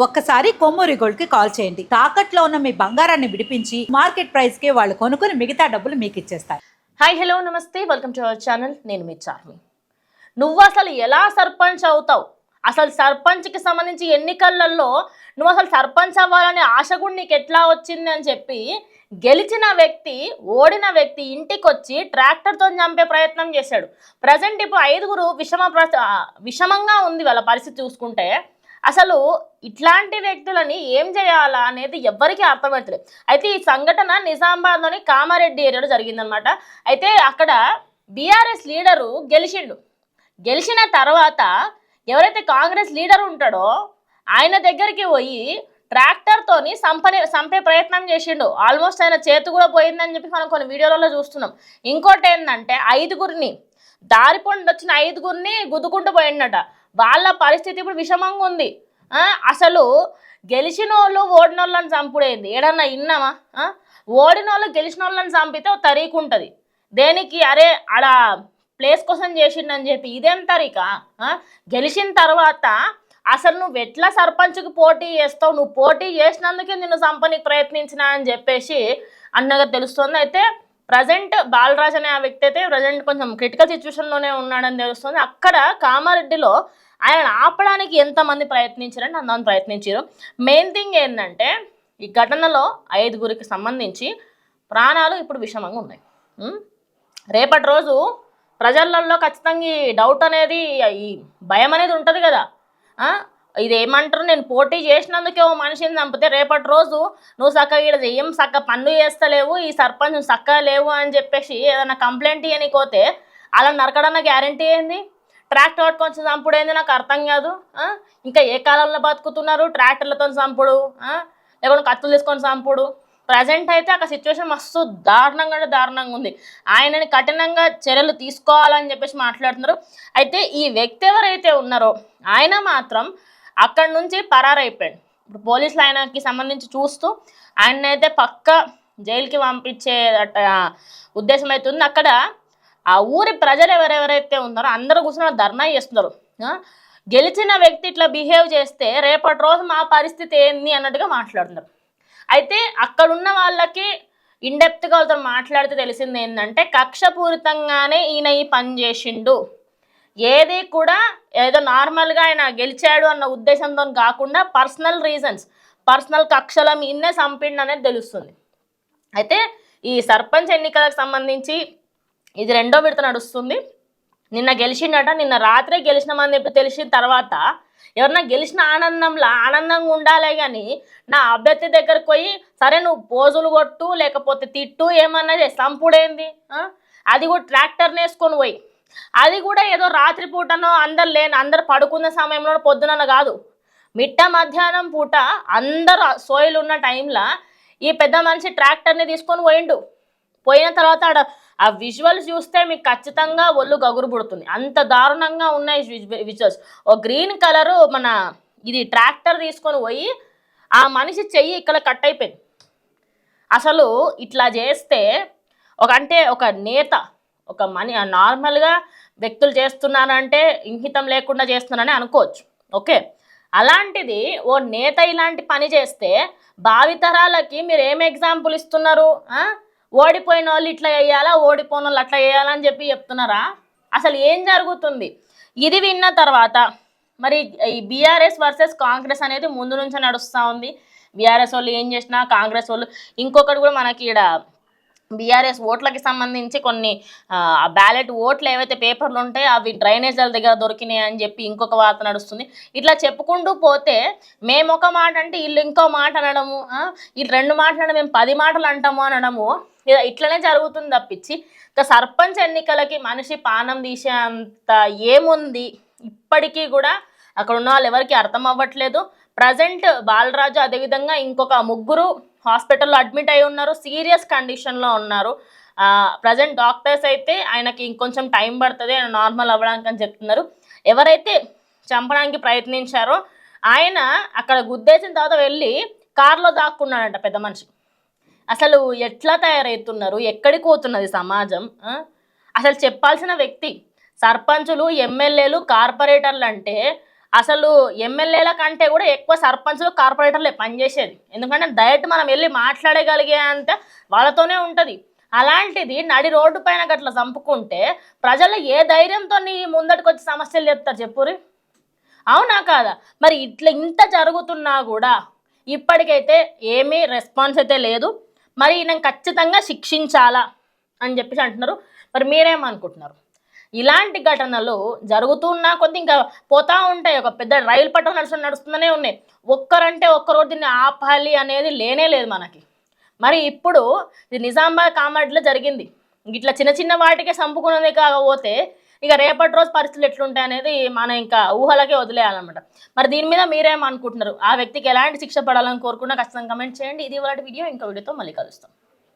ఒక్కసారి కొమ్మూరి గోల్డ్ కి కాల్ చేయండి. తాకట్లో ఉన్న మీ బంగారాన్ని విడిపించి మార్కెట్ ప్రైస్ కి వాళ్ళు కొనుక్కుని మిగతా డబ్బులు మీకు ఇచ్చేస్తారు. హాయ్ హలో నమస్తే, వెల్కమ్ టు అవర్ ఛానల్. నేను మీ చార్మి. నువ్వు అసలు ఎలా సర్పంచ్ అవుతావు? అసలు సర్పంచ్కి సంబంధించి ఎన్నికలలో నువ్వు అసలు సర్పంచ్ అవ్వాలనే ఆశ కూడా నీకు ఎట్లా వచ్చింది అని చెప్పి గెలిచిన వ్యక్తి ఓడిన వ్యక్తి ఇంటికి వచ్చి ట్రాక్టర్తో చంపే ప్రయత్నం చేశాడు. ప్రజెంట్ ఇప్పుడు 5 విషమంగా ఉంది వాళ్ళ పరిస్థితి చూసుకుంటే. అసలు ఇట్లాంటి వ్యక్తులని ఏం చేయాలా అనేది ఎవ్వరికీ అర్థమవుతలేదు. అయితే ఈ సంఘటన నిజామాబాద్లోని కామారెడ్డి ఏరియాలో జరిగిందనమాట. అయితే అక్కడ బీఆర్ఎస్ లీడరు గెలిచిన తర్వాత ఎవరైతే కాంగ్రెస్ లీడర్ ఉంటాడో ఆయన దగ్గరికి పోయి ట్రాక్టర్తోని చంపే ప్రయత్నం చేసిండు. ఆల్మోస్ట్ ఆయన చేతి కూడా పోయిందని చెప్పి మనం కొన్ని వీడియోలలో చూస్తున్నాం. ఇంకోటి ఏంటంటే 5గురిని దారిపొండి వచ్చిన 5గురిని గుద్దుకుంటూ పోయిండట. వాళ్ళ పరిస్థితి ఇప్పుడు విషమంగా ఉంది. అసలు గెలిచిన వాళ్ళు ఓడిన వాళ్ళని చంపుడేంది? ఏడన్నా విన్నామా? ఓడిన వాళ్ళు గెలిచిన వాళ్ళని చంపితే ఒక తరీకు ఉంటుంది. దేనికి? అరే ఆడ ప్లేస్ కోసం చేసిండని చెప్పి ఇదేం తరీకా? గెలిచిన తర్వాత అసలు నువ్వు ఎట్లా సర్పంచ్కి పోటీ చేస్తావు? నువ్వు పోటీ చేసినందుకే నిన్ను చంపనీకి ప్రయత్నించినా అని చెప్పేసి అన్నగా తెలుస్తుంది. అయితే ప్రజెంట్ బాలరాజ్ అనే ఆ వ్యక్తి అయితే ప్రజెంట్ కొంచెం క్రిటికల్ సిచ్యువేషన్లోనే ఉన్నాడని తెలుస్తుంది. అక్కడ కామారెడ్డిలో ఆయన ఆపడానికి ఎంతమంది ప్రయత్నించారంటే అంతమంది ప్రయత్నించారు. మెయిన్ థింగ్ ఏంటంటే ఈ ఘటనలో 5గురికి సంబంధించి ప్రాణాలు ఇప్పుడు విషమంగా ఉన్నాయి. రేపటి రోజు ప్రజలలో ఖచ్చితంగా ఈ డౌట్ అనేది, ఈ భయం అనేది ఉంటుంది కదా. ఇది ఏమంటారు, నేను పోటీ చేసినందుకే ఓ మనిషిని చంపితే రేపటి రోజు నువ్వు చక్కగా ఇక్కడ ఏం చక్క పనులు చేస్తలేవు, ఈ సర్పంచ్ చక్కగా లేవు అని చెప్పేసి ఏదైనా కంప్లైంట్ ఇవ్వనిపోతే అలా నరకడన్న గ్యారంటీ ఏంది? ట్రాక్టర్ పట్టుకొని చంపుడు ఏంది? నాకు అర్థం కాదు. ఇంకా ఏ కాలంలో బతుకుతున్నారు? ట్రాక్టర్లతో చంపుడు, లేకుంటే కత్తులు తీసుకొని చంపుడు. ప్రజెంట్ అయితే అక్కడ సిచ్యువేషన్ మస్తు దారుణంగా ఉంది. ఆయనని కఠినంగా చర్యలు తీసుకోవాలని చెప్పేసి మాట్లాడుతున్నారు. అయితే ఈ వ్యక్తి ఎవరైతే ఉన్నారో ఆయన మాత్రం అక్కడి నుంచి పరారైపోయాడు. ఇప్పుడు పోలీసులు ఆయనకి సంబంధించి చూస్తూ ఆయనైతే పక్క జైలుకి పంపించే ఉద్దేశం అయితే ఉంది. అక్కడ ఆ ఊరి ప్రజలు ఎవరెవరైతే ఉన్నారో అందరూ కూర్చొని ధర్నా చేస్తున్నారు. గెలిచిన వ్యక్తి ఇట్లా బిహేవ్ చేస్తే రేపటి రోజు మా పరిస్థితి ఏంది అన్నట్టుగా మాట్లాడుతున్నారు. అయితే అక్కడున్న వాళ్ళకి ఇన్డెప్త్గా వాళ్ళతో మాట్లాడితే తెలిసింది ఏంటంటే కక్షపూరితంగానే ఈయన ఈ పని చేసిండు. ఏది కూడా ఏదో నార్మల్గా ఆయన గెలిచాడు అన్న ఉద్దేశంతో కాకుండా పర్సనల్ రీజన్స్, పర్సనల్ కక్షల మీదనే చంపిండు అనేది తెలుస్తుంది. అయితే ఈ సర్పంచ్ ఎన్నికలకు సంబంధించి ఇది 2వ విడత నడుస్తుంది. నిన్న గెలిచిండట. నిన్న రాత్రే గెలిచినామని చెప్పి తెలిసిన తర్వాత ఎవరన్నా గెలిచిన ఆనందంగా ఉండాలే కానీ నా అభ్యర్థి దగ్గరకు పోయి సరే నువ్వు పోజులు కొట్టు లేకపోతే తిట్టు ఏమన్నా చంపుడేంది? అది కూడా ట్రాక్టర్ వేసుకొని పోయి, అది కూడా ఏదో రాత్రి పూటనో అందరు పడుకున్న సమయంలో పొద్దున కాదు, మిట్ట మధ్యాహ్నం పూట అందరూ సోయిలు ఉన్న టైంలో ఈ పెద్ద మనిషి ట్రాక్టర్ని తీసుకొని పోయిన తర్వాత ఆడ ఆ విజువల్స్ చూస్తే మీకు ఖచ్చితంగా ఒళ్ళు గగురు పుడుతుంది. అంత దారుణంగా ఉన్నాయి విజువల్స్. ఓ గ్రీన్ కలరు ఇది ట్రాక్టర్ తీసుకొని పోయి ఆ మనిషి చెయ్యి ఇక్కడ కట్ అయిపోయింది. అసలు ఇట్లా చేస్తే ఒక నేత, ఒక నార్మల్గా వ్యక్తులు చేస్తున్నారంటే ఇంహితం లేకుండా చేస్తున్నారని అనుకోవచ్చు. ఓకే, అలాంటిది ఓ నేత ఇలాంటి పని చేస్తే భావితరాలకి మీరు ఏం ఎగ్జాంపుల్ ఇస్తున్నారు? ఓడిపోయిన వాళ్ళు ఇట్లా వేయాలా, ఓడిపోయిన వాళ్ళు అట్లా వేయాలని చెప్పి చెప్తున్నారా? అసలు ఏం జరుగుతుంది? ఇది విన్న తర్వాత మరి ఈ బీఆర్ఎస్ వర్సెస్ కాంగ్రెస్ అనేది ముందు నుంచే నడుస్తూ ఉంది. బీఆర్ఎస్ వాళ్ళు ఏం చేసినా కాంగ్రెస్ వాళ్ళు, ఇంకొకటి కూడా మనకి ఇక్కడ బీఆర్ఎస్ ఓట్లకి సంబంధించి కొన్ని బ్యాలెట్ ఓట్లు ఏవైతే పేపర్లు ఉంటాయో అవి డ్రైనేజీల దగ్గర దొరికినాయి అని చెప్పి ఇంకొక వార్త నడుస్తుంది. ఇట్లా చెప్పుకుంటూ పోతే మేము ఒక మాట అంటే వీళ్ళు ఇంకో మాట అనడము, వీళ్ళు 2 మాటలు అంటే మేము 10 మాటలు అంటాము అనడము, ఇట్లనే జరుగుతుంది తప్పించి ఇంకా సర్పంచ్ ఎన్నికలకి మనిషి పానం తీసేంత ఏముంది ఇప్పటికీ కూడా అక్కడ ఉన్న వాళ్ళు ఎవరికి అర్థం అవ్వట్లేదు. ప్రజెంట్ బాలరాజు అదేవిధంగా ఇంకొక 3 హాస్పిటల్లో అడ్మిట్ అయి ఉన్నారు, సీరియస్ కండిషన్లో ఉన్నారు. ప్రజెంట్ డాక్టర్స్ అయితే ఆయనకి ఇంకొంచెం టైం పడుతుంది ఆయన నార్మల్ అవ్వడానికి అని చెప్తున్నారు. ఎవరైతే చంపడానికి ప్రయత్నించారో ఆయన అక్కడ గుద్దేసిన తర్వాత వెళ్ళి కారులో దాక్కున్నాడంట పెద్ద మనిషి. అసలు ఎట్లా తయారవుతున్నారు? ఎక్కడికి పోతున్నది సమాజం? అసలు చెప్పాల్సిన వ్యక్తి సర్పంచులు, ఎమ్మెల్యేలు, కార్పొరేటర్లు అంటే అసలు ఎమ్మెల్యేల కంటే కూడా ఎక్కువ సర్పంచ్లు కార్పొరేటర్లే పనిచేసేది. ఎందుకంటే డైరెక్ట్ మనం వెళ్ళి మాట్లాడగలిగే అంత వాళ్ళతోనే ఉంటుంది. అలాంటిది నడి రోడ్డు పైన గట్ల చంపుకుంటే ప్రజలు ఏ ధైర్యంతో నీ ముందటికి వచ్చి సమస్యలు చెప్తారు చెప్పురి? అవునా కాదా? మరి ఇట్లా ఇంత జరుగుతున్నా కూడా ఇప్పటికైతే ఏమీ రెస్పాన్స్ అయితే లేదు. మరి నేను ఖచ్చితంగా శిక్షించాలా అని చెప్పేసి అంటున్నారు. మరి మీరేమనుకుంటున్నారు? ఇలాంటి ఘటనలు జరుగుతున్నా కొద్ది ఇంకా పోతా ఉంటాయి. ఒక పెద్ద రైలు పట్టణం నడుస్తూనే ఉన్నాయి. ఒక్కరంటే ఒక్కరోజు దీన్ని ఆపాలి అనేది లేనే లేదు మనకి. మరి ఇప్పుడు ఇది నిజామాబాద్ కామారెడ్డిలో జరిగింది. ఇట్లా చిన్న చిన్న వాటికే చంపుకున్నది కాకపోతే ఇక రేపటి రోజు పరిస్థితులు ఎట్లుంటాయి అనేది మనం ఇంకా ఊహలకే వదిలేయాలన్నమాట. మరి దీని మీద మీరేమనుకుంటున్నారు? ఆ వ్యక్తికి ఎలాంటి శిక్ష పడాలని కోరుకున్నా ఖచ్చితంగా కమెంట్ చేయండి. ఇది ఇవాళ వీడియో. ఇంకో వీడియోతో మళ్ళీ కలుస్తాం.